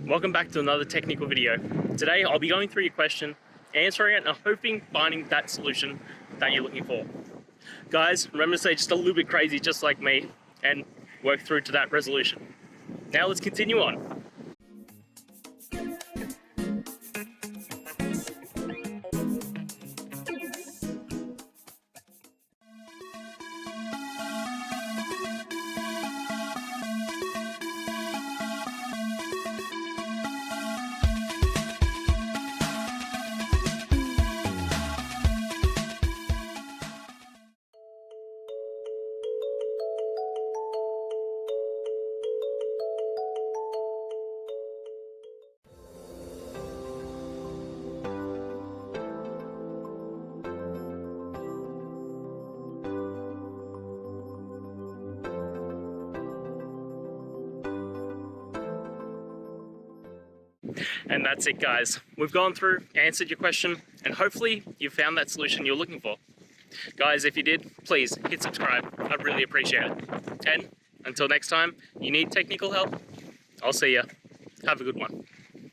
welcome back to another technical video. Today I'll be going through your question, answering it, and hoping finding that solution that you're looking for. Guys, remember to stay just a little bit crazy just like me and work through to that resolution. Now let's continue on. And that's it, guys. We've gone through, answered your question, and hopefully you found that solution you're looking for. Guys, if you did, please hit subscribe. I'd really appreciate it. And until next time, you need technical help, I'll see ya. Have a good one.